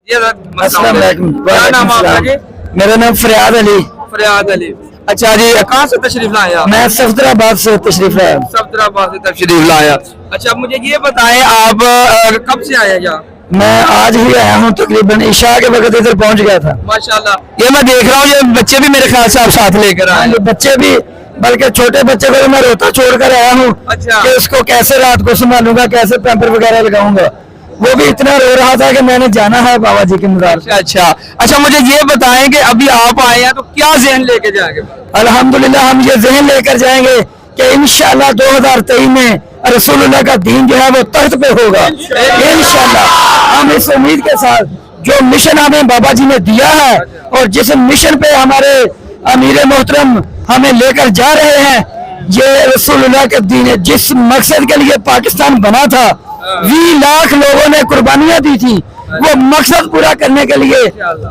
अस्सलाम वालेकुम। क्या नाम है आपका जी? मेरा नाम फरियाद अली। फरियाद अली। अच्छा जी, कहाँ से तशरीफ लाए आप? मैं सफदराबाद से तशरीफ लाया। सफदराबाद से तशरीफ लाया। अच्छा, मुझे ये बताएं आप कब से आए यहाँ? मैं आज ही आया हूँ, तकरीबन इशा के वक्त इधर पहुँच गया था। माशाल्लाह। ये मैं देख रहा हूँ, ये बच्चे भी मेरे ख्याल से आप साथ लेकर आए। हाँ, बच्चे भी, बल्कि छोटे बच्चे को मैं रोता छोड़ कर आया हूँ अच्छा। कि उसको कैसे रात को संभालूंगा, कैसे पैम्पर वगैरह लगाऊंगा। वो भी इतना रो रहा था कि मैंने जाना है बाबा जी के मज़ार। अच्छा, मुझे ये बताएं कि अभी आप आए हैं तो क्या जहन लेके जाएंगे? अल्हम्दुलिल्लाह हम ये जहन लेकर जाएंगे कि इंशाल्लाह 2023 में रसूलुल्लाह का दीन जो है वो तख्त पे होगा इंशाल्लाह। हम इस उम्मीद के साथ, जो मिशन हमें बाबा जी ने दिया है और जिस मिशन पे हमारे अमीर मोहतरम हमें लेकर जा रहे हैं, ये रसूलुल्लाह का दीन है। जिस मकसद के लिए पाकिस्तान बना था, 20 लाख लोगों ने कुर्बानियां दी थी, वो मकसद पूरा करने के लिए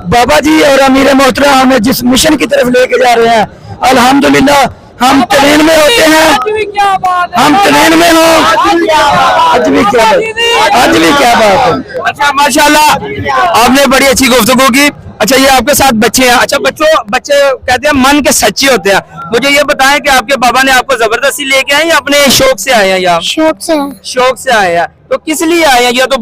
बाबा जी और अमीर मोहतरम हमें जिस मिशन की तरफ लेके जा रहे हैं, अल्हम्दुलिल्लाह हम ट्रेन में होते हैं, हम ट्रेन में हो। आज भी क्या बात है। अच्छा, माशाल्लाह आपने बड़ी अच्छी गुफ्तगू की। अच्छा, ये आपके साथ बच्चे हैं। अच्छा, बच्चे कहते हैं मन के सच्चे होते हैं। मुझे ये बताएं कि आपके बाबा ने आपको जबरदस्ती लेके आए या अपने शौक से आए हैं? यहाँ शौक से आए हैं। तो किस लिए आए हैं? ये तो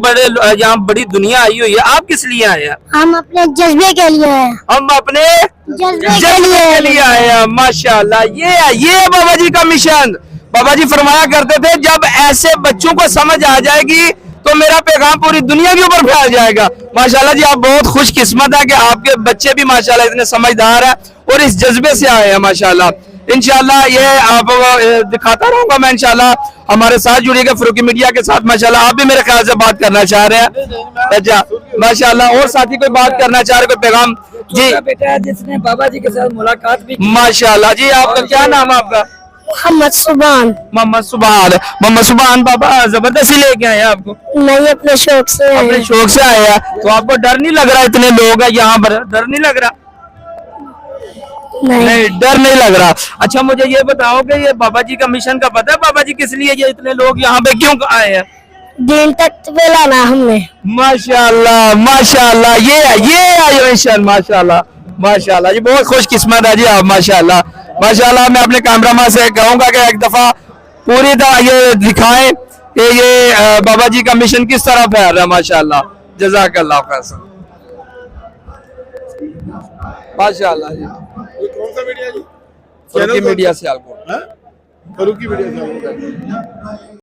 यहाँ बड़ी दुनिया आई हुई है, आप किस लिए आए हैं? हम अपने जज्बे के लिए हैं। हम अपने जज्बे के लिए आए हैं। माशाल्लाह, ये है बाबा जी का मिशन। बाबा जी फरमाया करते थे, जब ऐसे बच्चों को समझ आ जाएगी तो मेरा पैगाम पूरी दुनिया के ऊपर फैल जाएगा। माशाल्लाह जी, आप बहुत खुशकिस्मत है कि आपके बच्चे भी माशाल्लाह इतने समझदार हैं और इस जज्बे से आए हैं। माशाल्लाह, इंशाल्लाह ये आप दिखाता रहूंगा मैं इंशाल्लाह। हमारे साथ जुड़िएगा फरूकी मीडिया के साथ। माशाल्लाह, आप भी मेरे ख्याल से बात करना चाह रहे हैं। अच्छा, माशाल्लाह, और साथी कोई बात करना चाह रहे, कोई पैगाम? जी, बेटा है जिसने बाबा जी के साथ मुलाकात भी की। माशाल्लाह जी, आपका क्या नाम है आपका? मोहम्मद सुभान। मोहम्मद सुभान बाबा जबरदस्ती लेके आए हैं आपको? नहीं, अपने शौक से आए अपने हैं। शौक से आए हैं। तो आपको डर नहीं लग रहा? इतने लोग हैं यहाँ पर, डर नहीं लग रहा? नहीं, डर नहीं लग रहा। अच्छा, मुझे ये बताओ कि ये बाबा जी का मिशन का पता है? बाबा जी किस लिए ये इतने लोग यहाँ पे क्यों आए हैं? दिन तक लाना हमने। माशाल्लाह, माशाल्लाह, ये आए मिशन। माशाल्लाह, माशाल्लाह जी, बहुत खुशकिस्मत है जी आप। माशाल्लाह, माशाल्लाह। मैं अपने कैमरामैन से कहूंगा कि एक दफा पूरी तरह ये दिखाएं कि ये बाबा जी का मिशन किस तरह फैल रहा है। माशाल्लाह, जज़ाकल्लाह खैर। माशाल्लाह जी। ये कौन सा मीडिया जी? फरूकी मीडिया से आपको फरूकी मीडिया से।